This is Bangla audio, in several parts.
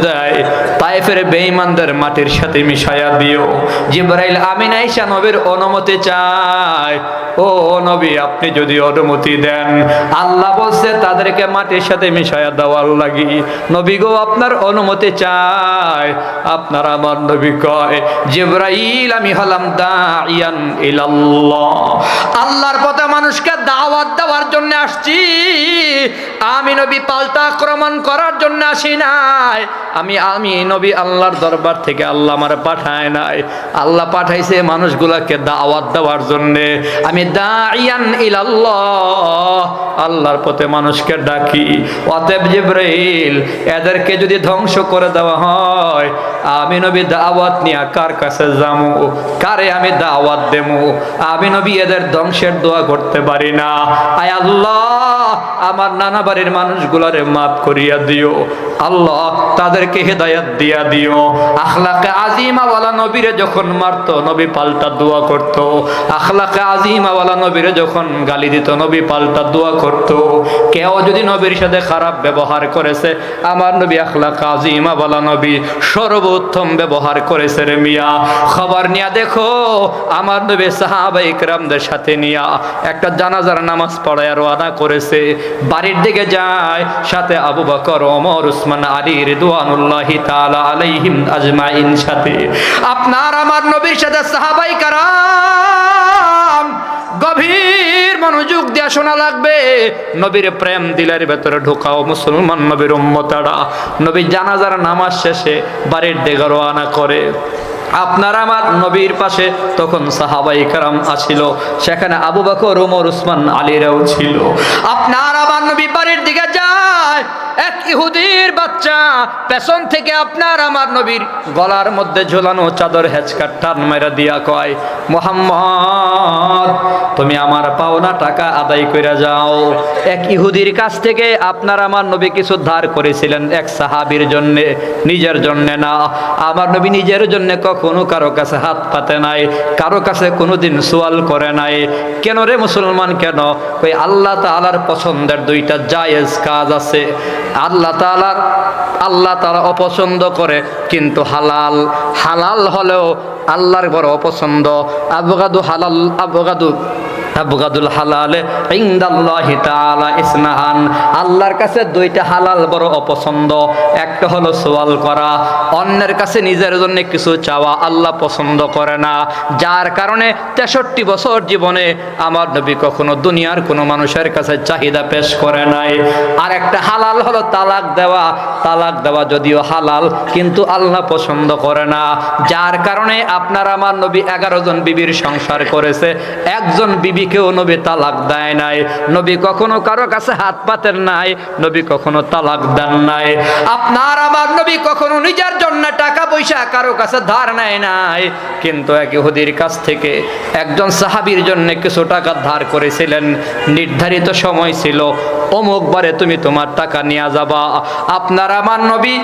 দেয়, তায়েফের বেঈমানদের মাটির সাথে মিশায়া দিও। জিবরাইল আমিন আয়েশা নবীর অনুমতি চায়, ও নবী আপনি যদি অনুমতি দেন, আল্লাহ বলছে তাদেরকে মাটির সাথে মিশায়া দেওয়ার লাগি। নবী গো আপনার অনুমতি চায়। আপনার আমার নবী কয়, জিবরাইল আমি হলাম দাইয়ান ইলাল্লাহ, আল্লাহর পথে মানুষকে দাওয়াত দেওয়ার জন্য আসছি। আমি নবী পাল্টা আক্রমণ করার জন্য আসি নাই। আমি নবী আল্লাহর দরবার থেকে আল্লাহ আমার পাঠায় নাই, আল্লাহ পাঠাইছে মানুষগুলাকে দাওয়াত দেওয়ার জন্য। আমি দাইয়ান ইলাল্লাহ, আল্লাহর পথে মানুষকে ডাকি। অতএব জিবরাইল এদেরকে যদি ধ্বংস করে দেওয়া হয়, আমি নবী দাওয়াত নিয়ে কার কাছে যামু, কারে আমি দাওয়াত দেবো? আমি নবী এদের ধ্বংসের দোয়া করতে পারি না। আয় আল্লাহ আমার নানা বাড়ির মানুষগুলারে মাফ করিয়া দিও, আল্লাহ তাদেরকে হেদায়েত দিয়া দিও। আখলাকে আজিমা ওয়ালা নবীরে যখন মারতো, নবী পাল্টা দোয়া করত। আখলাকে আজিমা ওয়ালা নবীরে যখন গালি দিত, নবী পাল্টা দোয়া করত। কেউ যদি নবীর সাথে খারাপ ব্যবহার করেছে, আমার নবী আখলাকে আজিমা ওয়ালা নবী সর্বোত্তম ব্যবহার করেছে রে মিয়া। খবর নিয়া দেখো, আমার নবী সাহাবা ইকরামদের সাথে নিয়া একটা জানাজার নামাজ পড়ায় রওনা করেছে। বাড়ির দিকে যায়, সাথে আবু বকর, ওমর, উসমান, আলী রিদওয়ানুল্লাহি তাআলা আলাইহিম আজমাইন সাথে। আপনার আমার নবীর সাথে সাহাবায়ে কেরাম গভীর মনোযোগ দিয়ে শোনা লাগবে। নবীর প্রেম দিলের ভেতরে ঢোকাও মুসলমান নবীর উম্মতেরা। নবী জানাজার নামাজ শেষে বাড়ির দিকে রওনা করে। আপনার আমার নবীর পাশে তখন সাহাবায়ে কেরাম আছিল, সেখানে আবু বকর, ওমর, উসমান, আলীরাও ছিল। আপনার আমার নবী বাড়ির দিকে যায়, এক ইহুদির বাচ্চা পেছন থেকে আপনার আমার নবীর গলার মধ্যে ঝোলানো চাদর হেঁচকার টান মেরা দিয়া কয়, মুহাম্মদ তুমি আমার পাওনা টাকা আদায় করে যাও। এক ইহুদির কাছ থেকে আপনার আমার নবী কিছু ধার করেছিলেন এক সাহাবীর জন্য, নিজের জন্য না। আমার নবী নিজের জন্য কখনো কারো কাছে হাত পাতে নাই, কারো কাছে কোনোদিন সোয়াল করে নাই। কেন রে মুসলমান, কেন? ওই আল্লাহ তাআলার পছন্দের দুইটা জায়েজ কাজ আছে। আল্লাহ তাআলা অপছন্দ করে কিন্তু হালাল, হালাল হলেও আল্লাহর বড় অপছন্দ। আবগাদুল হালালে ইনদাল্লাহি তাআলা ইসনাহান, আল্লাহর কাছে দুইটা হালাল বড় অপছন্দ। একটা হলো সোয়াল করা, অন্যের কাছে নিজের জন্য কিছু চাওয়া আল্লাহ পছন্দ করে না। যার কারণে 63 বছর জীবনে আমার নবী কখনো দুনিয়ার কোনো মানুষের কাছে চাহিদা পেশ করে নাই। আর একটা হালাল হলো তালাক দেওয়া। তালাক দেওয়া যদিও হালাল, কিন্তু আল্লাহ পছন্দ করে না। যার কারণে আপনার আমার নবী 11 জন বিবির সংসার করেছে, একজন বিবিকেও নবী তালাক দেয় নাই। নবী কখনো কারো কাছে হাত পাতেন নাই, নবী কখনো তালাক দেন নাই। আপনার আমার নবী কখনো নিজের জন্য টাকা পয়সা কারো কাছে ধার নেয় নাই। কিন্তু এক ইহুদির কাছ থেকে একজন সাহাবীর জন্য কিছু টাকা ধার করেছিলেন। নির্ধারিত সময় ছিল, অমুক বারে তুমি তোমার টাকা নিয়ে যাবা। আপনার আমার নবী,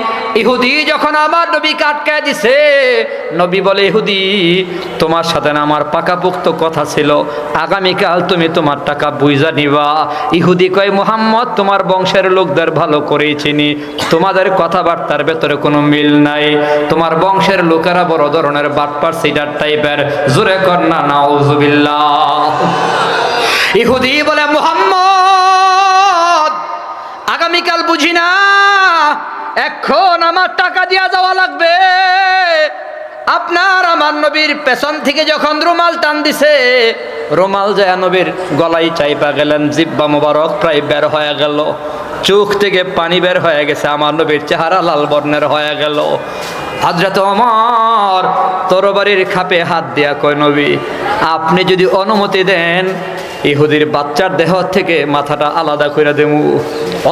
ইহুদি যখন আমার নবীকে আটকায় দিছে, নবী বলে, ইহুদি তোমার সাথে না আমার পাকাপোক্ত কথা ছিল, আগামীকাল তুমি তোমার টাকা বুঝা নিবা। ইহুদি কয়, মুহাম্মদ তোমার বংশের লোকদের ভালো করেই চিনি, তোমাদের কথাবার্তার ভেতরে কোনো মিল নাই। তোমার বংশের লোকেরা বড় ধরনের বাটপার সিটার টাইপের। জোরে কর না নাউজুবিল্লাহ। ইহুদি বলে, মুহাম্মদ আগামীকাল বুঝি না, এখন আমার টাকা দিয়া যাওয়া লাগবে। আপনার আমার নবীর পেছন থেকে যখন রুমাল টান দিছে, রুমাল যায় নবীর গলায় চাইপা গেলেন, জিব্বা মোবারক প্রায় বের হয়ে গেল, চোখ থেকে পানি বের হয়ে গেছে, আমার নবীর চেহারা লাল বর্ণের হয়ে গেল। হযরত ওমর তরবারির খাপে হাত দিয়া কয়, নবী আপনি যদি অনুমতি দেন, ইহুদির বাচ্চার দেহ থেকে মাথাটা আলাদা করে দেবো।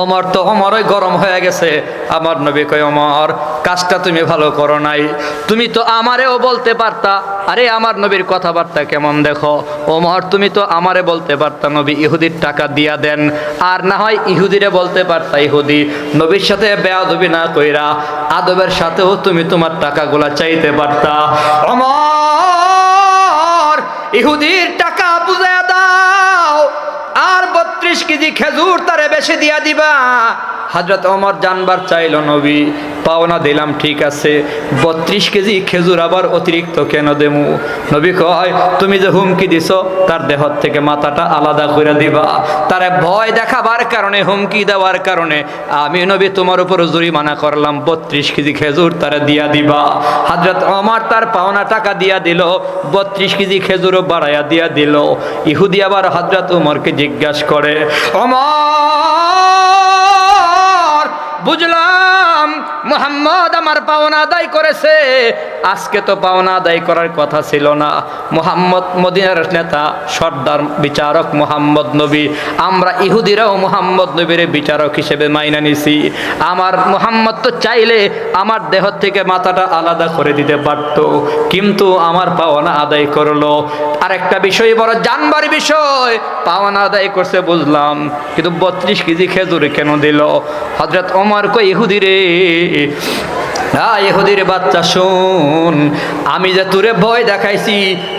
ওমর তো ওমরই গরম হয়ে গেছে। আমার নবী কয়, ওমর কাজটা তুমি ভালো করো নাই, তুমি তো আমারেও বলতে পারতা। আরে আমার নবীর কথাবার্তা কেমন দেখো। ওমর তুমি তো আমারে বলতে পারতা, নবী ইহুদির টাকা দিয়া দেন, আর না হয় ইহুদিরে বলতে পারতা, ইহুদি নবীর সাথে বেয়াদবি না কইরা আদবের সাথেও তুমি তোমার টাকাগুলা চাইতে পারতা। ওমর ইহুদির টাকা বুঝায়া দাও, আর 32 কেজি খেজুর তারে বেশি দিয়া দিবা। হযরত ওমর জানবার চাইল, নবী পাওনা দিলাম ঠিক আছে, 32 কেজি খেজুর আবার অতিরিক্ত কেন দেমু? নবী কয়, তুমি যে হুমকি দিছো তার দেহ থেকে মাথাটা আলাদা করে দিবা। তারে ভয় দেখাবার কারণে, হুমকি দেওয়ার কারণে আমি নবী তোমার উপর জরিমানা করলাম, 32 কেজি খেজুর তারে দিয়া দিবা। হযরত ওমর তার পাওনা টাকা দিয়া দিল, 32 কেজি খেজুরও বাড়াইয়া দিয়া দিল। ইহুদি আবার হযরত ওমরকে জিজ্ঞাসা করে, ওমর বুঝলাম মুহাম্মদ আমার পাওনা আদায় করেছে, আজকে তো পাওনা আদায় করার কথা ছিল না। মুহাম্মদ মদিনার নেতা, সর্দার, বিচারক মুহাম্মদ নবী, আমরা ইহুদিরাও মুহাম্মদ নবীর বিচারক হিসেবে মাইনা নিছি। আমার মুহাম্মদ তো চাইলে আমার দেহ থেকে মাথাটা আলাদা করে দিতে পারত, কিন্তু আমার পাওনা আদায় করলো। আরেকটা বিষয় বড় জানবার বিষয়, পাওনা আদায় করছে বুঝলাম, কিন্তু 32 কেজি খেজুর কেন দিল? হযরত ওমর কই, ইহুদি রে, ইহুদির বাচ্চা শোন, আমি যে তোরে ভয় দেখাইছি,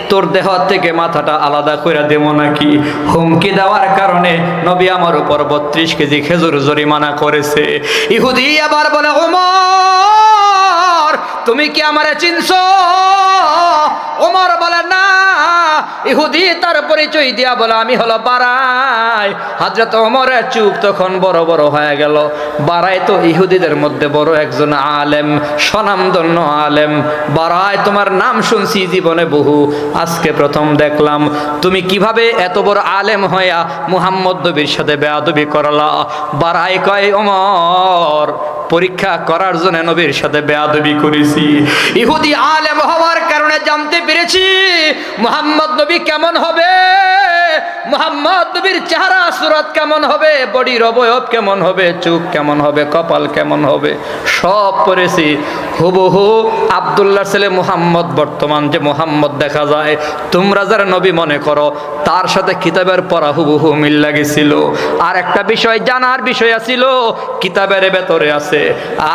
তোর দেহ থেকে মাথাটা আলাদা করে দেবো নাকি? হুমকি দেওয়ার কারণে নবী আমার উপর 32 কেজি খেজুর জরিমানা করেছে। ইহুদি আবার বলে, ওমর তুমি কি আমারে চিনছো? ওমর বলে, না। ইহুদি তার পরিচয় দিয়া বলে, আমি হলো বারাই। হযরত ওমরের চুপ তখন বড় বড় হয়ে গেল। বারাই তো ইহুদিদের মধ্যে বড় একজন আলেম, স্বনামধন্য আলেম। বারাই, তোমার নাম শুনছি জীবনে বহু, আজকে প্রথম দেখলাম তুমি কিভাবে এত বড় আলেম হইয়া মুহাম্মদ নবীর সাথে বেয়াদবি করলা। বারাই কয়, ওমর পরীক্ষা করার জন্য নবীর সাথে বেয়াদবি করেছি। ইহুদি আলেম হওয়ার কারণে জানতে পেরেছি মুহাম্মদ নবী কেমন হবে, মুহাম্মদ নবীর চেহারা সুরত কেমন হবে, বডির অবয়ব কেমন হবে, চোখ কেমন হবে, কপাল কেমন হবে, সব পড়েছি। হুবহু আব্দুল্লাহর ছেলে মুহাম্মদ, বর্তমান যে মুহাম্মদ দেখা যায়, তোমরা যারা নবী মনে করো, তার সাথে কিতাবের পড়া হুবহু মিল লাগেছিল। আর একটা বিষয় জানার বিষয় ছিল, কিতাবের ভেতরে আছে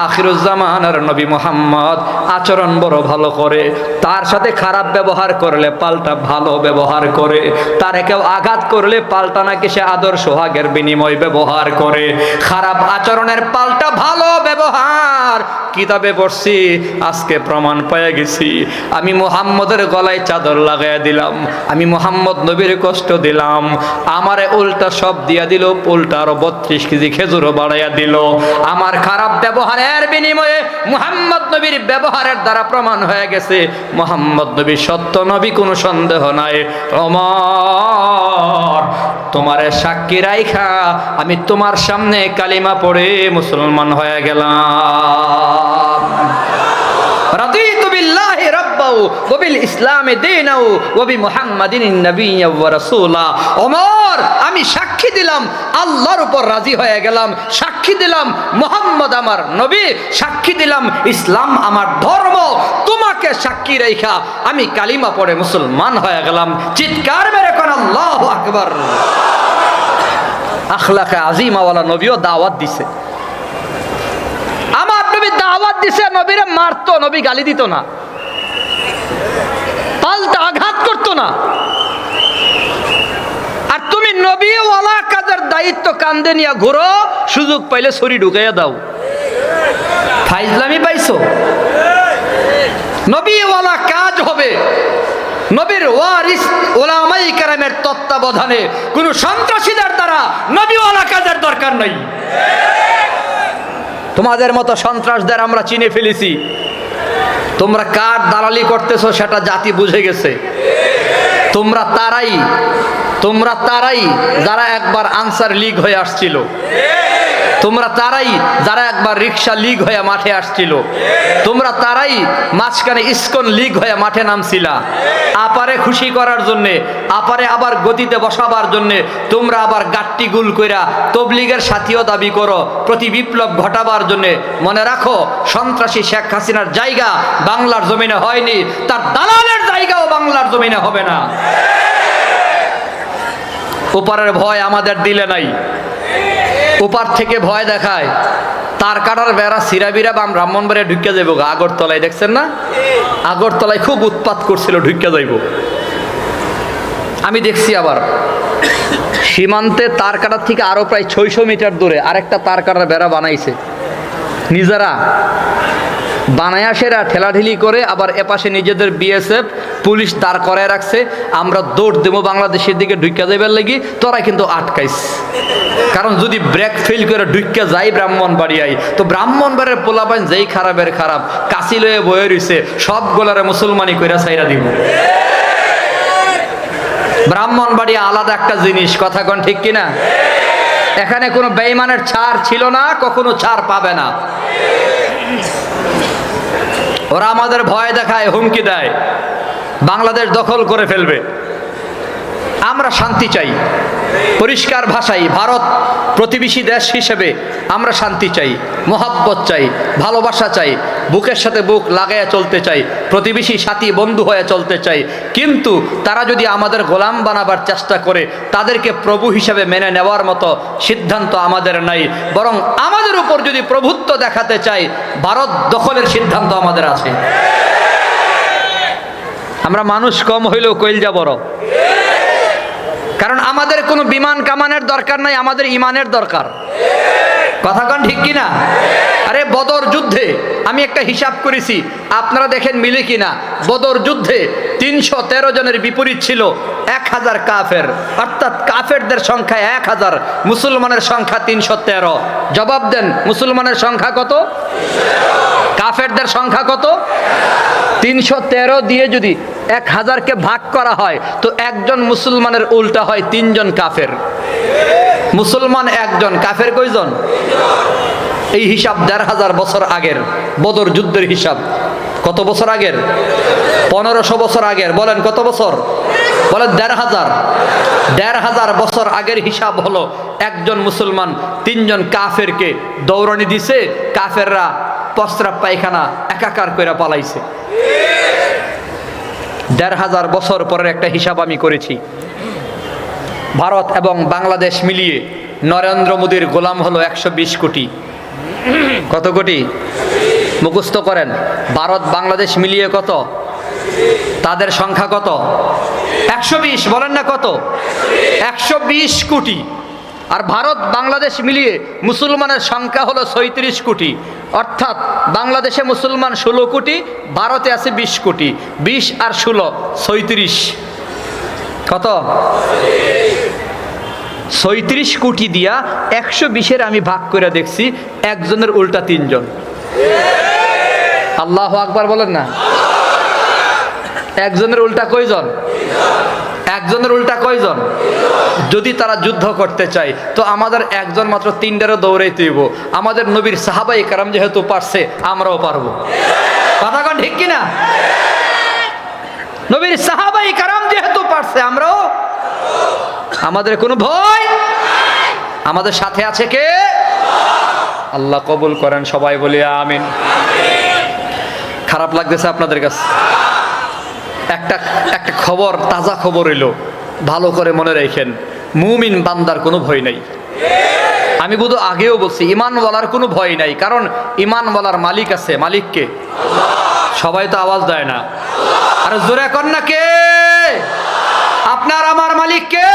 আখিরুজ্জামানের নবী মুহাম্মদ আচরণ বড় ভালো করে, তার সাথে খারাপ ব্যবহার করলে পাল্টা ভালো ব্যবহার করে, তারে কেউ আঘাত করলে পাল্টা নাকি সে আদর সোহাগের বিনিময় ব্যবহার করে। খারাপ আচরণের পাল্টা ভালো ব্যবহার কিতাবে পড়ছি, আজকে প্রমাণ পেয়ে গেছি। আমি মুহাম্মদের গলায় চাদর লাগাইয়া দিলাম, আমি মুহাম্মদ নবীর কষ্ট দিলাম, আমারে উল্টা সব দিয়া দিল, উল্টা আরো 32 কেজি খেজুরও বাড়াইয়া দিল। আমার খারাপ ব্যবহারের বিনিময়ে মুহাম্মদ নবীর ব্যবহারের দ্বারা প্রমাণ হয়ে গেছে মুহাম্মদ নবী সত্য নবী, কোনো সন্দেহ নাই। ওমর তোমারে সাক্ষী রাইখা আমি তোমার সামনে কালিমা পড়ে মুসলমান হয়ে গেলাম। রাদিতু বিল্লাহি রাব্বাহু ওয়া বিল ইসলামি দীনাহু ওয়া বিমুহাম্মাদিন নাবিয়্যা ওয়া রাসূলা। ওমর আমি সাক্ষী দিলাম আল্লাহর উপর রাজি হয়ে গেলাম, সাক্ষী দিলাম মুহাম্মদ আমার নবী, সাক্ষী দিলাম ইসলাম আমার ধর্ম, তোমাকে সাক্ষী রেখা আমি কালিমা পড়ে মুসলমান হয়ে গেলাম। চিৎকার মেরে কোন আল্লাহু আকবার। আখলাকে আজিমা ওয়ালা নবীও দাওয়াত দিছে, আমার নবী দাওয়াত দিছে, নবীরে মারতো, নবী গালি দিত না, পাল্টা আঘাত করতো না। আর তুমি নবী ওয়ালা কাজের দায়িত্ব কান্দে নিয়ে ঘুরো, সুযোগ পাইলে ছুরি ঢুকাইয়া দাও। ফাইজলামি পাইছো? নবী ওয়ালা কাজ হবে, নবীর ওয়ারিস উলামায়ে কেরামের তত্ত্বাবধানে, কোন সন্ত্রাসীদের দ্বারা নবী ওয়ালা কাজের দরকার নাই। তোমাদের মতো সন্ত্রাসদের আমরা চিনে ফেলেছি, তোমরা কার দালালি করতেছো সেটা জাতি বুঝে গেছে। তোমরা তারাই যারা একবার আনসার লীগ হয়ে আসছিল, তোমরা তারাই যারা একবার রিক্সা লীগ হয়ে মাঠে আসছিল, তোমরা তারাই মাঝখানে ইসকন লীগ হয়ে মাঠে নামছিলা। আপারে খুশি করার জন্যে, আপারে আবার গতিতে বসাবার জন্যে তোমরা আবার গাট্টি গুল কইরা তবলিগের সাথীও দাবি করো, প্রতি বিপ্লব ঘটাবার জন্যে। মনে রাখো, সন্ত্রাসী শেখ হাসিনার জায়গা বাংলার জমিনে হয়নি, তার দালালের জায়গাও বাংলার জমিনে হবে না। ওপারের ভয় আমাদের দিলে নাই, ওপার থেকে ভয় দেখায়, তার কাটার বেড়া সিরাবিরা বাম ব্রাহ্মণবাড়িয়া ঢুকে যাইব। আগরতলায় দেখছেন না, আগরতলায় খুব উৎপাত করছিল, ঢুকে যাইব। আমি দেখছি আবার সীমান্তে তার কাটার থেকে আরো প্রায় 600 মিটার দূরে আরেকটা তার কাটার বেড়া বানাইছে নিজেরা, বানায়া সেরা ঠেলাঠেলি করে আবার এপাশে নিজেদের বিএসএফ পুলিশ দাঁড় করায় রাখছে। আমরা দৌড় দেবো বাংলাদেশের দিকে ঢুকা যাইবার লাগি, তোরা কিন্তু আটকাইস। কারণ যদি ব্রেক ফেল করে ঢুকা যাই ব্রাহ্মণবাড়িয়ায়, তো ব্রাহ্মণবাড়ির পোলাপাইন যেই খারাপের খারাপ কাশি লয়ে বয়ে রইছে, সব গোলারে মুসলমানি কইরা ছাইরা দিব। ব্রাহ্মণবাড়িয়া আলাদা একটা জিনিস, কথা কোন ঠিক কিনা? এখানে কোনো বেঈমানের ছাড় ছিল না, কখনো ছাড় পাবে না। ওরা আমাদের ভয় দেখায়, হুমকি দেয়, বাংলাদেশ দখল করে ফেলবে। আমরা শান্তি চাই, পরিষ্কার ভাষায় ভারত প্রতিবেশী দেশ হিসেবে আমরা শান্তি চাই, মোহাব্বত চাই, ভালোবাসা চাই, বুকের সাথে বুক লাগাইয়া চলতে চাই, প্রতিবেশী সাথী বন্ধু হয়ে চলতে চাই। কিন্তু তারা যদি আমাদের গোলাম বানাবার চেষ্টা করে, তাদেরকে প্রভু হিসেবে মেনে নেওয়ার মতো সিদ্ধান্ত আমাদের নাই। বরং আমাদের উপর যদি প্রভুত্ব দেখাতে চাই, ভারত দখলের সিদ্ধান্ত আমাদের আছে। আমরা মানুষ কম হইলেও কইলজা বড়, কারণ আমাদের কোনো বিমান কামানের দরকার নাই, আমাদের ইমানের দরকার। কথা কন ঠিক কিনা? আরে বদর যুদ্ধে আমি একটা হিসাব করেছি, আপনারা দেখেন মিলে কিনা। বদর যুদ্ধে 313 জনের বিপরীত ছিল 1000 কাফের, অর্থাৎ কাফেরদের সংখ্যা 1000, মুসলমানের সংখ্যা 313। জবাব দেন, মুসলমানের সংখ্যা কত? কাফেরদের সংখ্যা কত? 313 দিয়ে যদি 1000কে ভাগ করা হয়, তো একজন মুসলমানের উল্টা হয় 3 জন কাফের। মুসলমান একজন, কাফের কয়জন? এই হিসাব 1500 বছর আগের বদর যুদ্ধের হিসাব। কত বছর আগের? 1500 বছর আগের। বলেন কত বছর? বলেন 1500 বছর আগের হিসাব হলো একজন মুসলমান 3 জন কাফেরকে দৌড়ানি দিছে, কাফেররা প্রস্রাব পায়খানা একাকার করে পালাইছে। 1500 বছর পরের একটা হিসাব আমি করেছি। ভারত এবং বাংলাদেশ মিলিয়ে নরেন্দ্র মোদীর গোলাম হলো 120 কোটি। কত কোটি? মুখস্থ করেন। ভারত বাংলাদেশ মিলিয়ে কত? তাদের সংখ্যা কত? 120। বলেন না কত? 120 কোটি। আর ভারত বাংলাদেশ মিলিয়ে মুসলমানের সংখ্যা হলো 36 কোটি। অর্থাৎ বাংলাদেশে মুসলমান 16 কোটি, ভারতে আছে 20 কোটি। 20 আর 16 36। কত? 36 কোটি দিয়া 120-এর আমি ভাগ করে দেখছি, একজনের উল্টা 3 জন। আল্লাহু আকবার বলেন না। একজনের উল্টা কয়জন? একজনের উল্টা কয়জন? যদি তারা যুদ্ধ করতে চায়, তো আমাদের একজন মাত্র 3টারও দৌড়াইতে হইব। আমাদের নবীর সাহাবায়ে কেরাম যেহেতু পারছে, আমরাও পারবো। কথা কোন ঠিক কিনা? নবীর সাহাবায়ে কেরাম যেহেতু পারছে, আমরাও। আমাদের কোনো ভয়? আমাদের সাথে আছে কে? আল্লাহ কবুল করেন, সবাই বলি আমিন। খারাপ লাগতেছে আপনাদের কাছে? একটা খবর, তাজা খবর এলো, ভালো করে মনে রাখেন। মুমিন বান্দার কোনো ভয় নাই। আমি বুধ আগেও বলছি, ইমানওয়ালার কোনো ভয় নাই, কারণ ইমানওয়ালার মালিক আছে। মালিককে সবাই তো আওয়াজ দেয় না, আর জোরে কর না কে? আপনার আমার মালিক কে?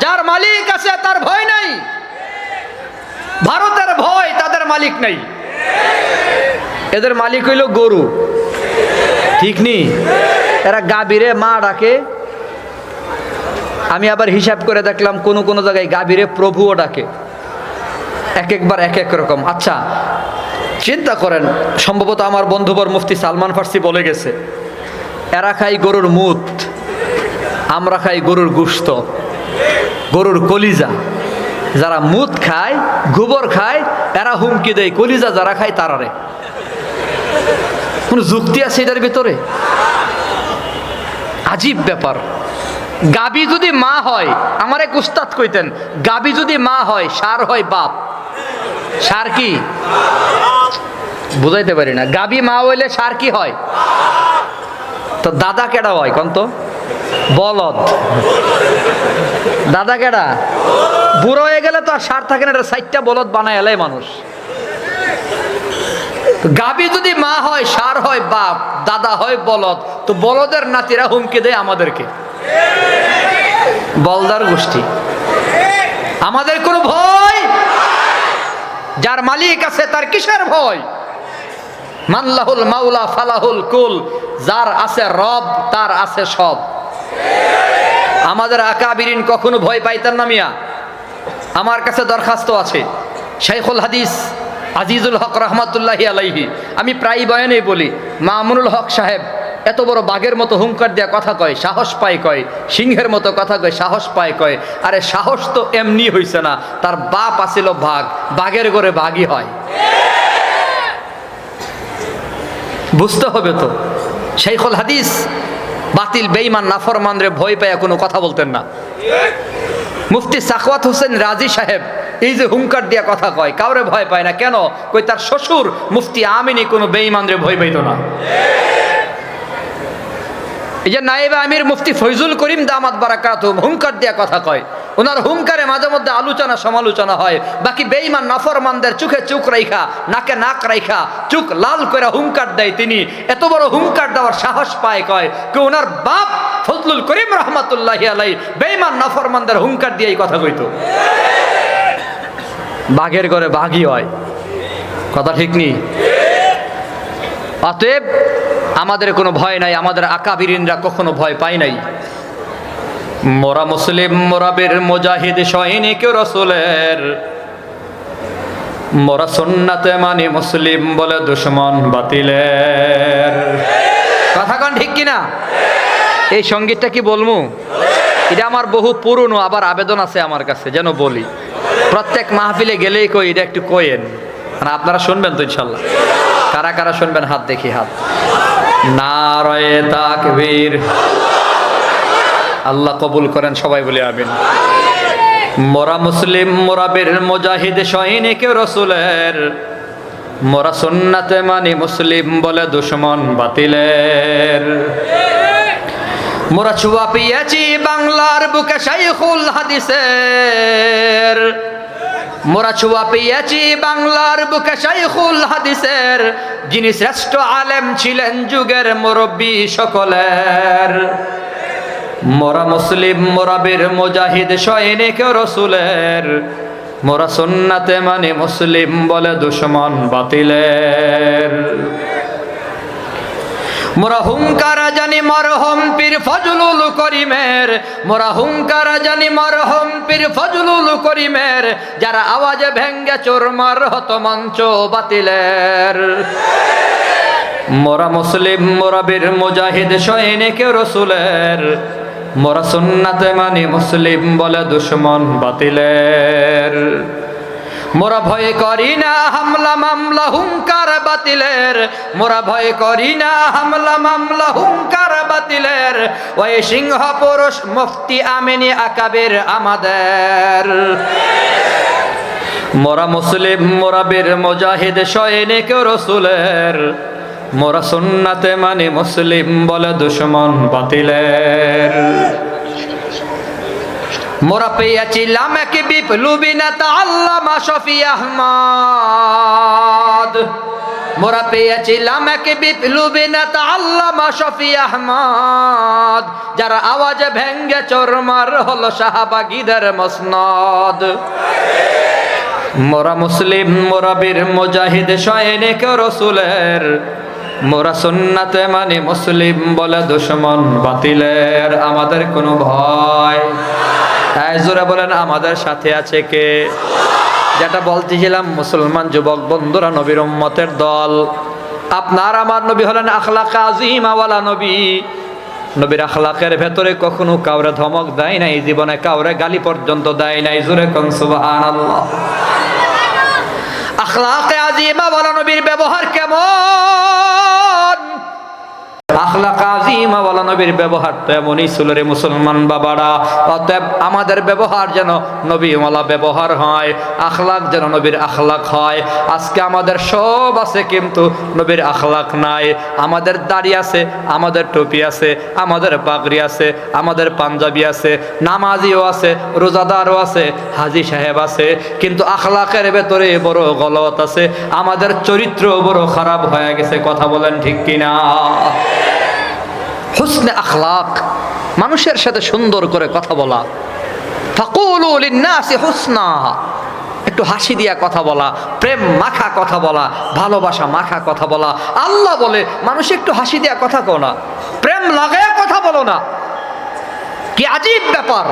যার মালিক আছে তার ভয় নাই। ভারতের ভয়, তাদের মালিক নাই। এদের মালিক হইল গরু, ঠিক নি? এরা গাভীরে মা ডাকে। আমি আবার হিসাব করে দেখলাম কোন কোন জায়গায় গাভীরে প্রভুও ডাকে। এক একবার এক এক রকম। আচ্ছা চিন্তা করেন, সম্ভবত আমার বন্ধুবর মুফতি সালমান ফার্সি বলে গেছে, এরা খাই গরুর মুত, আমরা খাই গরুর গোশত, গরুর কলিজা। যারা মুত খায়, গোবর খায়, এরা হুমকি দেয় কলিজা যারা খায় তারারে। কোন যুক্তি আছে এটার ভিতরে? আজীব ব্যাপার। গাবি যদি মা হয়, আমার এক উস্তাদ কইতেন, গাবি যদি মা হয়, সার হয় বাপ। সার কি? বুঝাইতে পারি না। গাবি মা হইলে সার কি হয়? তো দাদা কেডা হয় কোন তো? বলদ। দাদা কেডা? বুড়ো হয়ে গেলে তো আর সার থাকে না, 4টা বলদ বানায় এলাই মানুষ। গাবি যদি মা হয়, সার হয় বাপ, দাদা হয় বলদ, তো বলদের নাতিরা হুমকি দেয় আমাদেরকে। বলদার গোষ্ঠী। আমাদের কোনো ভয়? যার মালিক আছে তার কিসের ভয়? মাল্লাহুল মাওলা ফালাহুল কুল, যার আছে রব তার আছে সব। আমাদের আকাবিরিন কখনো ভয় পাইতেন না মিয়া। আমার কাছে দরখাস্ত আছে, শাইখুল হাদিস আজিজুল হক রহমাতুল্লাহি আলাইহি, আমি প্রায় বয়ানেই বলি, মামুনুল হক সাহেব এত বড় বাঘের মতো হুঙ্কার দেয়া কথা কয়, সাহস পায় কয়, সিংহের মতো কথা কয়, সাহস পায় কয়। আরে সাহস তো এমনি হইছে না, তার বাপ আছিল বাঘ, বাঘের ঘরে বাঘই হয়। বুঝতে হবে তো। শাইখুল হাদিস বাতিল বেঈমান নাফরমান রে ভয় পায় কোনো কথা বলতেন না। মুফতি সাখাওয়াত হোসেন রাজি সাহেব এই যে হুঙ্কার দিয়া কথা কয়, কাউরে ভয় পায় না। কেন? কই তার শ্বশুর মুফতি আমিনী কোনো বেঈমান রে ভয় পাইতো না। এই যে নায়েবে আমির মুফতি ফয়জুল করিম দামাত বারাকাতুহু হুঙ্কার দিয়া কথা কয়, ওনার হুঙ্কারে মাঝে মধ্যে আলোচনা সমালোচনা হয়। বাকি বেঈমান নাফরমানদের চোখে চোখ রাইখা, নাকে নাক রাইখা, চোখ লাল করে হুঙ্কার দেয় তিনি। এত বড় হুঙ্কার দেওয়ার সাহস পায় কয় কি ওনার বাপ ফজলুল করিম রহমাতুল্লাহি আলাইহি বেঈমান নাফরমানদের হুঙ্কার দিয়ে এই কথা কইতো। বাঘের ঘরে বাঘই হয়, কথা ঠিক নেই? অতএব আমাদের কোনো ভয় নাই, আমাদের আকাবিরিনরা কখনো ভয় পায় নাই। মোরা মুসলিম, মোরা বীর মুজাহিদ সৈনিক রাসূলের, মোরা সুন্নাতে মানি মুসলিম বলে দুশমন বাতিলের। কথা কোন ঠিক কিনা? এই সঙ্গীতটা কি বলমু? এটা আমার বহু পুরনো, আবার আবেদন আছে আমার কাছে যেন বলি। প্রত্যেক মাহফিলে গেলেই কই এটা একটু কইেন, মানে আপনারা শুনবেন তো ইনশাল্লাহ। কারা কারা শুনবেন হাত দেখি, হাত। নারায়ে তাকবীর, আল্লাহ কবুল করেন, সবাই বলি আমিন। মোরা মুসলিম, মোরা বীর মুজাহিদ সৈনিক রাসূলের, মোরা সুন্নাতে মানি মুসলিম বলে দুশমন বাতিলের। মোরা ছুয়া পেয়েছি বাংলার বুকে শাইখুল হাদিসের, মোরা ছুয়া পেয়েছি বাংলার বুকে শাইখুল হাদিসের, যিনি শ্রেষ্ঠ আলেম ছিলেন যুগের মুরব্বী সকলের। মোরা মুসলিম, মোরা বীর মুজাহিদ সৈনিক রাসূলের, মোরা সুন্নাতে মানে মুসলিম বলে দুশমন বাতিলের। মোরা হুঙ্কার জানি মরহম পীর ফজলুল করিমের, মোরা হুঙ্কার জানি মরহম পীর ফজলুল করিমের, যারা আওয়াজে ভেঙ্গে চোরমার হতো মঞ্চ বাতিলের। মোরা মুসলিম, মোরা বীর মুজাহিদ সৈনিক রাসূলের, মোরা সুন্নাতে মানি মুসলিম বলে দুশমন বাতিলের। মোরা ভয় করি না হামলা মামলা হুঙ্কার বাতিলের, মোরা ভয় করি না হামলা মামলা হুঙ্কার বাতিলের। ওই সিংহ পুরুষ মুফতি আমিনী আকাবির আমাদের। মোরা মুসলিম, মোরা বীর মুজাহিদ সৈনিক রাসূলের, মোরা সুন্নাতে মানি মুসলিম বলে দুশমন বাতিলের। মোরা পেয়েছিলাম এক বিপ্লবী নেতা আল্লামা শফি আহমদ, মোরা পেয়েছিলাম এক বিপ্লবী নেতা আল্লামা শফি আহমদ, যারা আওয়াজে ভেঙ্গে চোরমার হলো শাহবাগীদের মসনদ। মোরা মুসলিম, মোরা বীর মুজাহিদ সৈনিক রাসূলের, মোরা সুন্নাতে মানি মুসলিম বলে দুশমন বাতিলের। আমাদের কোনো ভয়? জোরে বলেন আমাদের সাথে আছে কে? যেটা বলতেছিলাম, মুসলমান যুবক বন্ধুরা, নবীর উম্মতের দল। আপনার আমার নবী হলেন আখলাকে আজিমা ওয়ালা নবী। নবীর আখলাকের ভেতরে কখনো কাউরে ধমক দেয় নাই, জীবনে কাউরে গালি পর্যন্ত দেয় নাই। জোরে কোন সুবহানাল্লাহ। আখলাকে আজিমা ওয়ালা নবীর ব্যবহার কেমন? আখলাক আজিমা ওয়ালা নবীর ব্যবহার তো এমনই ছিল রে মুসলমান বাবারা। অতএব আমাদের ব্যবহার যেন নবীওয়ালা ব্যবহার হয়, আখলাক যেন নবীর আখলাক হয়। আজকে আমাদের সব আছে কিন্তু নবীর আখলাক নাই। আমাদের দাড়ি আছে, আমাদের টুপি আছে, আমাদের পাগড়ি আছে, আমাদের পাঞ্জাবি আছে, নামাজিও আছে, রোজাদারও আছে, হাজি সাহেব আছে, কিন্তু আখলাকের ভেতরে বড় গলত আছে। আমাদের চরিত্র বড় খারাপ হয়ে গেছে। কথা বলেন ঠিক কিনা? হুসনে আখলাক, মানুষের সাথে সুন্দর করে কথা বলা। ফাকুলু লিন্নাসি হুসনা, একটু হাসি দিয়া কথা বলা, প্রেম মাখা কথা বলা, ভালোবাসা মাখা কথা বলা। আল্লাহ বলে মানুষ একটু হাসি দিয়া কথা কও না, প্রেম লাগায়া কথা বলো না। কি আজীব ব্যাপার!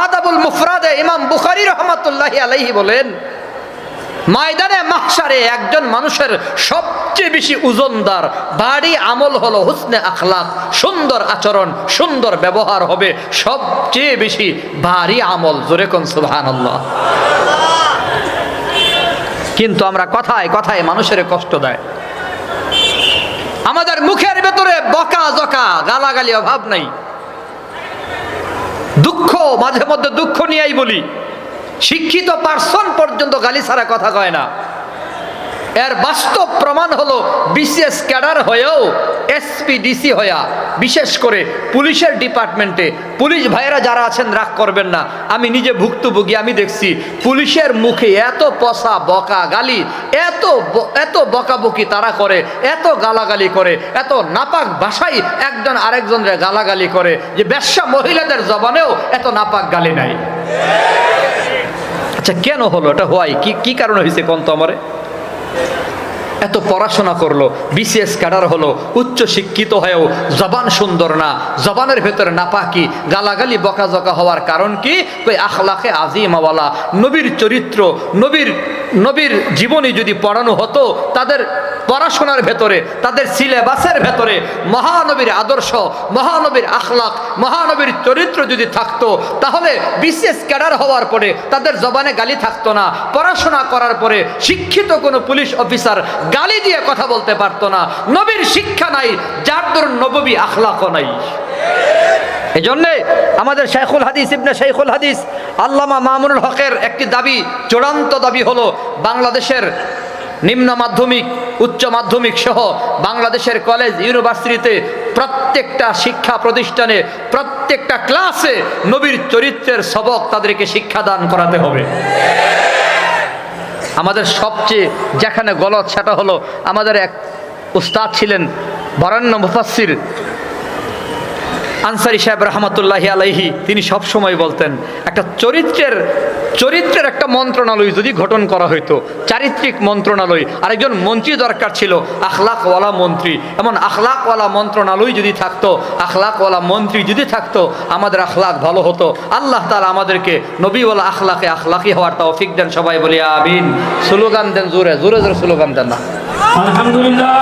আদাবুল মুফরাদে ইমাম বুখারী রাহমাতুল্লাহি আলাইহি বলেন, ময়দানে মাহশারে একজন মানুষের সবচেয়ে বেশি ওজনদার ভারী আমল হলো হুসনে আখলাক, সুন্দর আচরণ, সুন্দর ব্যবহার হবে সবচেয়ে বেশি ভারী আমল। জোরে কোন সুবহানাল্লাহ। কিন্তু আমরা কথায় কথায় মানুষের কষ্ট দেয়। আমাদের মুখের ভেতরে বকা জকা গালাগালি অভাব নাই। দুঃখ মাঝে মধ্যে দুঃখ নিয়েই বলি। শিক্ষিত পার্সন পর্যন্ত গালি ছাড়া কথা কয় না। এর বাস্তব প্রমাণ হলো বিসিএস ক্যাডার হয়েও এসপি ডিসি হইয়া, বিশেষ করে পুলিশের ডিপার্টমেন্টে পুলিশ ভাইয়েরা যারা আছেন রাগ করবেন না, আমি নিজে ভুক্তভোগী, আমি দেখছি পুলিশের মুখে এত পচা বকা গালি, এত বকাবকি তারা করে, এত গালাগালি করে, এত নাপাক ভাষায় একজন আরেকজনের গালাগালি করে যে বেশ্যা মহিলাদের জবানেও এত নাপাক গালি নাই। আচ্ছা কেন হলো এটা? হয় কি কারণে হয়েছে কোন তো আমারে? এত পড়াশোনা করলো, বিসিএস ক্যাডার হলো, উচ্চ শিক্ষিত হয়েও জবান সুন্দর না, জবানের ভেতরে নাপাকি গালাগালি বকাঝকা হওয়ার কারণ কি? কই আখলাকে আজিমাওয়ালা, নবীর চরিত্র, নবীর জীবনী যদি পড়ানো হতো, তাদের পড়াশোনার ভেতরে, তাদের সিলেবাসের ভেতরে মহানবীর আদর্শ, মহানবীর আখলাক, মহানবীর চরিত্র যদি থাকতো, তাহলে বিশেষ ক্যাডার হওয়ার পরে তাদের জবানে গালি থাকতো না। পড়াশোনা করার পরে শিক্ষিত কোনো পুলিশ অফিসার গালি দিয়ে কথা বলতে পারতো না। নবীর শিক্ষা নাই, যার দরুন নববী আখলাকও নাই। এজন্যে আমাদের শাইখুল হাদিস ইবনে শাইখুল হাদিস আল্লামা মামুনুল হকের একটি দাবি, চূড়ান্ত দাবি হলো বাংলাদেশের নিম্ন মাধ্যমিক, উচ্চ মাধ্যমিক সহ বাংলাদেশের কলেজ ইউনিভার্সিটিতে প্রত্যেকটা শিক্ষা প্রতিষ্ঠানে প্রত্যেকটা ক্লাসে নবীর চরিত্রের সবক তাদেরকে শিক্ষাদান করাতে হবে। আমাদের সবচেয়ে যেখানে গলত সেটা হলো, আমাদের এক উস্তাদ ছিলেন বরেণ্য মুফাসসির আনসারী সাহেব রহমতুল্লাহি আলাইহি। তিনি সবসময় বলতেন, একটা চরিত্রের একটা মন্ত্রণালয় যদি গঠন করা হইতো, চারিত্রিক মন্ত্রণালয়, আরেকজন মন্ত্রী দরকার ছিল আখলাকওয়ালা মন্ত্রী। এমন আখলাকওয়ালা মন্ত্রণালয় যদি থাকতো, আখলাকওয়ালা মন্ত্রী যদি থাকতো, আমাদের আখলাক ভালো হতো। আল্লাহ তাআলা আমাদেরকে নবীওয়ালা আখলাকি হওয়ার তৌফিক দেন। সবাই বলি আমিন। স্লোগান দেন, জোরে জোরে জোরে স্লোগান দেন না। আলহামদুলিল্লাহ।